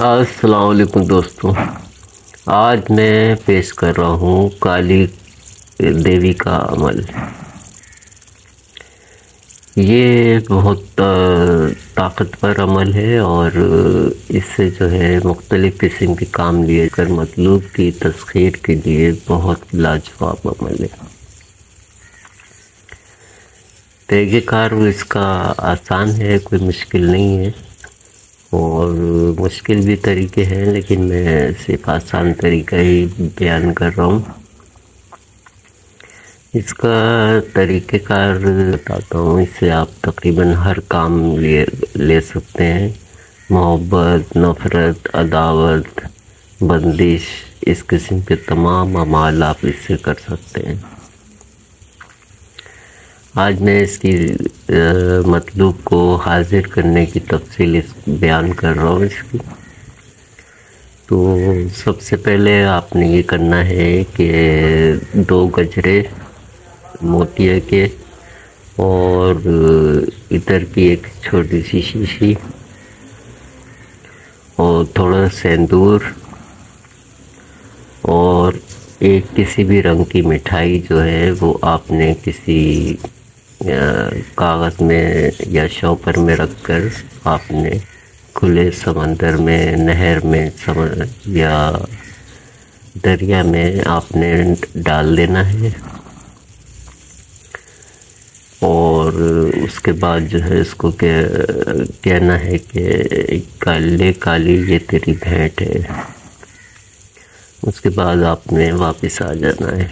السلام علیکم دوستوں، آج میں پیش کر رہا ہوں کالی دیوی کا عمل۔ یہ بہت طاقتور عمل ہے اور اس سے جو ہے مختلف قسم کے کام لیے کر مطلوب کی تسخیر کے لیے بہت لاجواب عمل ہے۔ طریقہ کار اس کا آسان ہے، کوئی مشکل نہیں ہے، اور مشکل بھی طریقے ہیں لیکن میں صرف آسان طریقہ ہی بیان کر رہا ہوں۔ اس کا طریقہ کار بتاتا ہوں، اس سے آپ تقریباً ہر کام لے سکتے ہیں۔ محبت، نفرت، عداوت، بندش، اس قسم کے تمام اعمال آپ اس سے کر سکتے ہیں۔ آج میں اس کی مطلوب کو حاضر کرنے کی تفصیل بیان کر رہا ہوں۔ اس کی تو سب سے پہلے آپ نے یہ کرنا ہے کہ 2 گجرے موتیا کے اور ادھر کی ایک چھوٹی سی شیشی اور تھوڑا سندور اور ایک کسی بھی رنگ کی مٹھائی جو ہے وہ آپ نے کسی کاغذ میں یا شوپر میں رکھ کر آپ نے کھلے سمندر میں، نہر میں یا دریا میں آپ نے ڈال دینا ہے، اور اس کے بعد جو ہے اس کو کہنا ہے کہ کالی یہ تیری بھیٹ ہے۔ اس کے بعد آپ نے واپس آ جانا ہے۔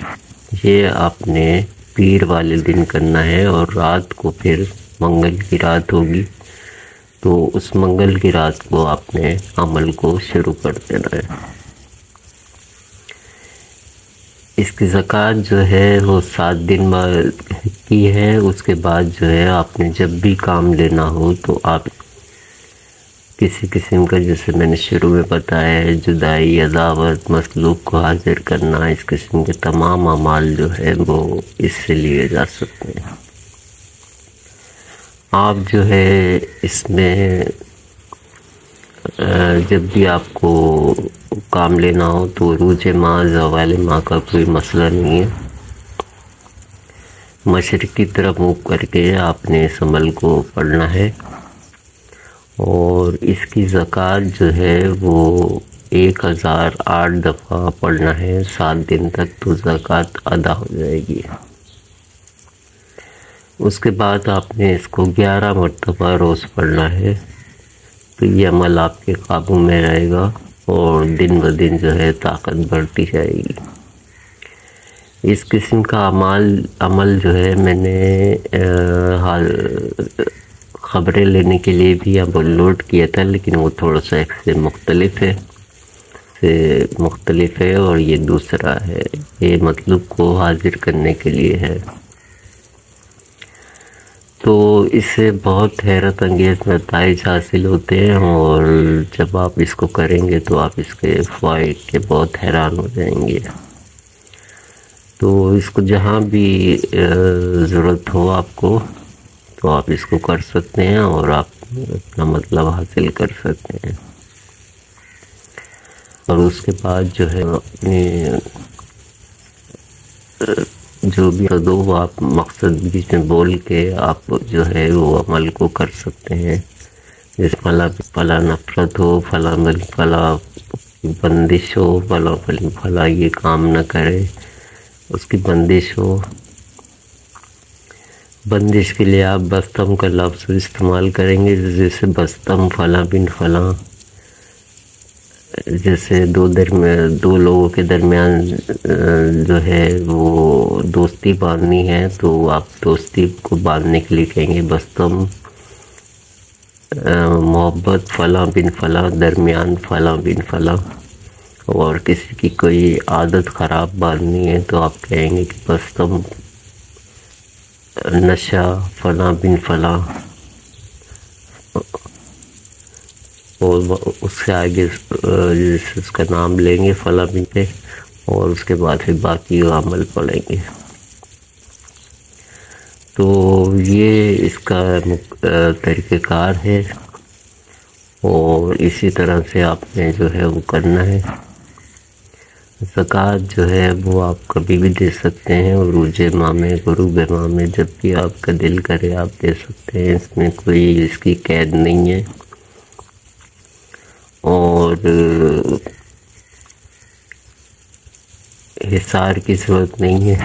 یہ آپ نے پیر والے دن کرنا ہے، اور رات کو پھر منگل کی رات ہوگی تو اس منگل کی رات کو آپ نے عمل کو شروع کر دینا ہے۔ اس کی زکوٰۃ جو ہے وہ 7 دن بعد کی ہے۔ اس کے بعد جو ہے آپ نے جب بھی کام لینا ہو تو آپ کسی قسم کا، جیسے میں نے شروع میں بتایا ہے، جدائی، عداوت، مطلوب کو حاضر کرنا، اس قسم کے تمام اعمال جو ہے وہ اس سے لیے جا سکتے ہیں۔ آپ جو ہے اس میں جب بھی آپ کو کام لینا ہو تو عروج ماہ، زوال ماہ کا کوئی مسئلہ نہیں ہے۔ مشرق کی طرف منہ کر کے آپ نے اس عمل کو پڑھنا ہے، اور اس کی زکوٰۃ جو ہے وہ 1008 دفعہ پڑھنا ہے 7 دن تک، تو زکوٰۃ ادا ہو جائے گی۔ اس کے بعد آپ نے اس کو 11 مرتبہ روز پڑھنا ہے، تو یہ عمل آپ کے قابو میں رہے گا اور دن بدن جو ہے طاقت بڑھتی جائے گی۔ اس قسم کا عمل جو ہے میں نے خبریں لینے کے لیے بھی اپلوڈ کیا تھا، لیکن وہ تھوڑا سا ایک سے مختلف ہے اور یہ دوسرا ہے، یہ مطلوب کو حاضر کرنے کے لیے ہے۔ تو اس سے بہت حیرت انگیز نتائج حاصل ہوتے ہیں، اور جب آپ اس کو کریں گے تو آپ اس کے فوائد کے بہت حیران ہو جائیں گے۔ تو اس کو جہاں بھی ضرورت ہو آپ کو تو آپ اس کو کر سکتے ہیں اور آپ اپنا مطلب حاصل کر سکتے ہیں۔ اور اس کے بعد جو ہے اپنے جو بھی دو آپ مقصد بیچ میں بول کے آپ جو ہے وہ عمل کو کر سکتے ہیں، جیسے فلاں نفرت ہو، فلاں بندش ہو، فلاں یہ کام نہ کرے، اس کی بندش ہو۔ بندش کے لیے آپ بستم کا لفظ استعمال کریں گے، جیسے بستم فلاں بن فلاں، جیسے دو لوگوں کے درمیان جو ہے وہ دوستی باندھنی ہے تو آپ دوستی کو باندھنے کے لیے کہیں گے بستم محبت فلاں بن فلاں، درمیان فلاں بن فلاں۔ اور کسی کی کوئی عادت خراب باندھنی ہے تو آپ کہیں گے کہ بستم نشہ فلاں بن فلاں، اور اس سے آگے اس کا نام لیں گے فلاں بن پہ، اور اس کے بعد پھر باقی عمل پڑھیں گے۔ تو یہ اس کا طریقہ کار ہے، اور اسی طرح سے آپ نے جو ہے وہ کرنا ہے۔ زکوٰۃ جو ہے وہ آپ کبھی بھی دے سکتے ہیں، عروج ماہ میں، غروب ماہ میں، جب بھی آپ کا دل کرے آپ دے سکتے ہیں، اس میں کوئی اس کی قید نہیں ہے۔ اور حصار کی ضرورت نہیں ہے۔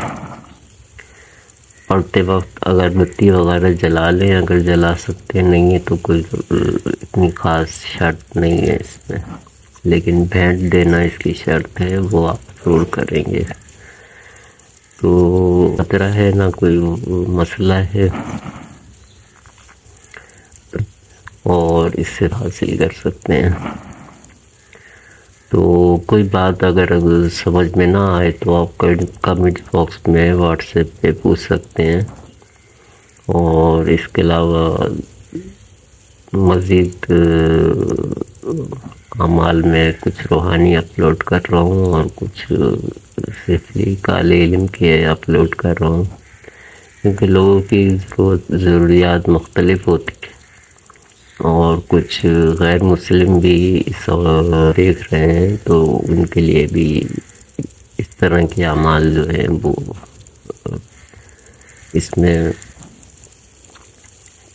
پڑھتے وقت اگربتی وغیرہ جلا لیں اگر جلا سکتے نہیں ہیں تو کوئی اتنی خاص شرط نہیں ہے اس میں، لیکن بھینٹ دینا اس کی شرط ہے، وہ آپ ضرور کریں گے۔ تو خطرہ ہے نہ کوئی مسئلہ ہے، اور اس سے حاصل کر سکتے ہیں۔ تو کوئی بات اگر سمجھ میں نہ آئے تو آپ کمنٹ باکس میں واٹس ایپ پہ پوچھ سکتے ہیں، اور اس کے علاوہ مزید اعمال میں کچھ روحانی اپلوڈ کر رہا ہوں اور کچھ صرف کالے علم کے اپلوڈ کر رہا ہوں، کیونکہ لوگوں کی ضروریات مختلف ہوتی ہیں، اور کچھ غیر مسلم بھی اس دیکھ رہے ہیں، تو ان کے لیے بھی اس طرح کے اعمال جو ہیں وہ اس میں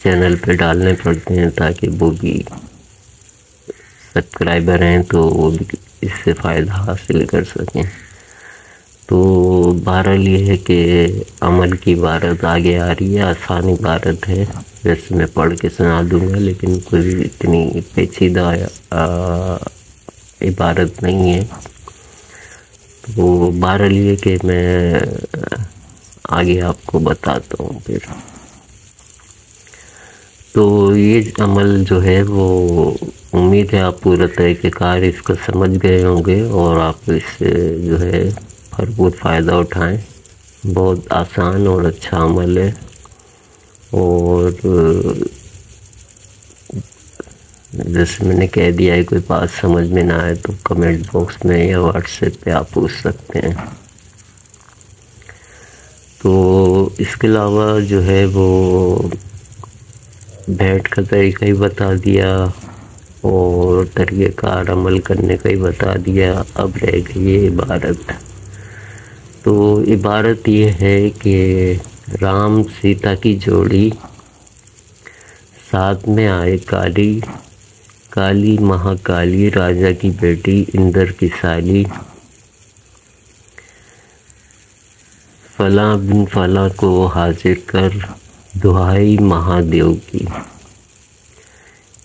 چینل پہ ڈالنے پڑتے ہیں تاکہ وہ بھی سبسکرائبر ہیں تو وہ بھی اس سے فائدہ حاصل کر سکیں۔ تو بہرحال یہ ہے کہ عمل کی عبارت آگے آ رہی ہے، آسان عبارت ہے، ویسے میں پڑھ کے سنا دوں گا لیکن کوئی اتنی پیچیدہ عبارت نہیں ہے۔ تو بہرحال یہ کہ میں آگے آپ کو بتاتا ہوں پھر۔ تو یہ عمل جو ہے وہ امید ہے آپ پورا طریقہ کار اس کو سمجھ گئے ہوں گے، اور آپ اس سے جو ہے بھرپور فائدہ اٹھائیں۔ بہت آسان اور اچھا عمل ہے، اور جیسے میں نے کہہ دیا ہے کوئی بات سمجھ میں نہ آئے تو کمنٹ باکس میں یا واٹس ایپ پہ آپ پوچھ سکتے ہیں۔ تو اس کے علاوہ جو ہے وہ بھیٹ کا طریقہ ہی بتا دیا، اور طریقہ کار عمل کرنے کا ہی بتا دیا، اب رہ گئی یہ عبارت۔ تو عبارت یہ ہے کہ رام سیتا کی جوڑی، ساتھ میں آئے کالی، کالی مہاکالی راجا کی بیٹی اندر کی سالی، فلاں بن فلاں کو حاضر کر دہائی مہادیو کی۔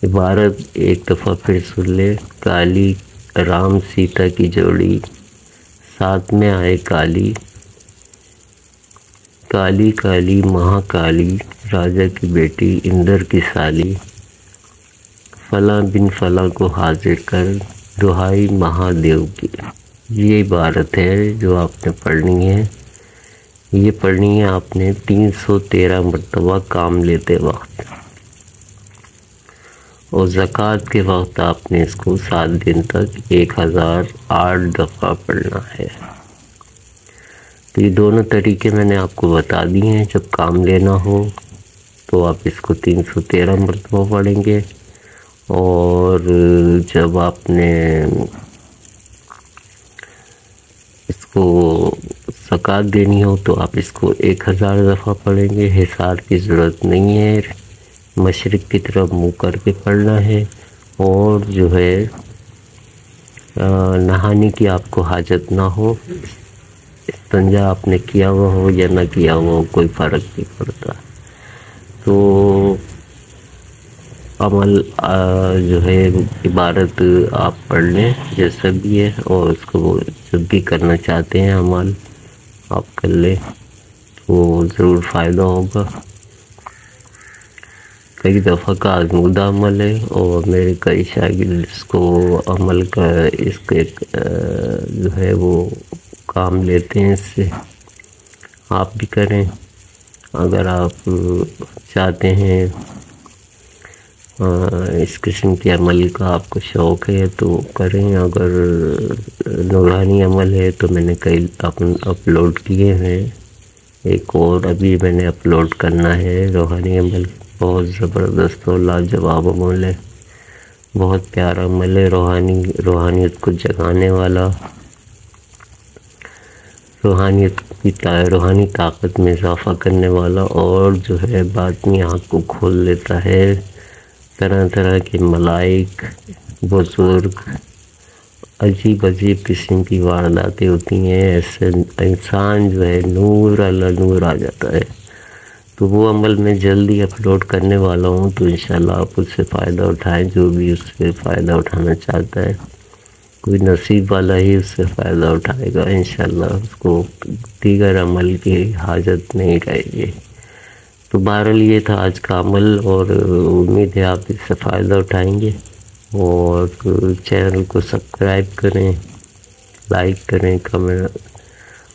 عبارت ایک دفعہ پھر سن لے۔ کالی رام سیتا کی جوڑی، ساتھ میں آئے کالی، کالی کالی مہاکالی راجا کی بیٹی اندر کی سالی، فلاں بن فلاں کو حاضر کر دہائی مہادیو کی۔ یہ عبارت ہے جو آپ نے پڑھنی ہے، یہ پڑھنی ہے آپ نے 313 مرتبہ کام لیتے وقت، اور زکوٰۃ کے وقت آپ نے اس کو 7 دن تک 1008 دفعہ پڑھنا ہے۔ تو یہ دونوں طریقے میں نے آپ کو بتا دیے ہیں۔ جب کام لینا ہو تو آپ اس کو 313 مرتبہ پڑھیں گے، اور جب آپ نے اس کو زکوٰۃ دینی ہو تو آپ اس کو 1000 دفعہ پڑھیں گے۔ حصار کی ضرورت نہیں ہے، مشرق کی طرف منہ کر کے پڑھنا ہے، اور جو ہے نہانے کی آپ کو حاجت نہ ہو، استنجا آپ نے کیا ہوا ہو یا نہ کیا ہوا ہو کوئی فرق نہیں پڑتا۔ تو عمل جو ہے عبارت آپ پڑھ لیں جیسا بھی ہے، اور اس کو جب بھی کرنا چاہتے ہیں عمل آپ کر لیں تو ضرور فائدہ ہوگا۔ کئی دفعہ کا آزمودہ عمل ہے، اور میرے کئی شاگرد اس کو عمل کا اس کے جو ہے وہ کام لیتے ہیں، اس سے آپ بھی کریں۔ اگر آپ چاہتے ہیں اس قسم کے عمل کا آپ کو شوق ہے تو کریں، اگر نورانی عمل ہے تو میں نے کئی اپلوڈ کیے ہیں، ایک اور ابھی میں نے اپلوڈ کرنا ہے روحانی عمل، بہت زبردست اور لاجواب عمل ہے، بہت پیارا عمل ہے، روحانیت کو جگانے والا، روحانی طاقت میں اضافہ کرنے والا، اور جو ہے باطنی آنکھ کو کھول دیتا ہے۔ طرح طرح کے ملائک، بزرگ، عجیب عجیب قسم کی وارداتیں ہوتی ہیں، ایسے انسان جو ہے نور علی نور آ جاتا ہے۔ تو وہ عمل میں جلدی اپلوڈ کرنے والا ہوں، تو انشاءاللہ آپ اس سے فائدہ اٹھائیں، جو بھی اس سے فائدہ اٹھانا چاہتا ہے، کوئی نصیب والا ہی اس سے فائدہ اٹھائے گا انشاءاللہ، اس کو دیگر عمل کی حاجت نہیں رہے گی۔ تو بہرحال یہ تھا آج کا عمل، اور امید ہے آپ اس سے فائدہ اٹھائیں گے، اور چینل کو سبسکرائب کریں، لائک کریں، کمنٹ،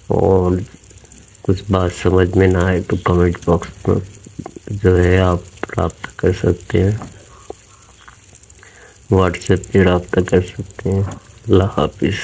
اور کچھ بات سمجھ میں نہ آئے تو کمنٹ باکس میں جو ہے آپ رابطہ کر سکتے ہیں، واٹس ایپ پہ رابطہ کر سکتے ہیں۔ اللہ حافظ۔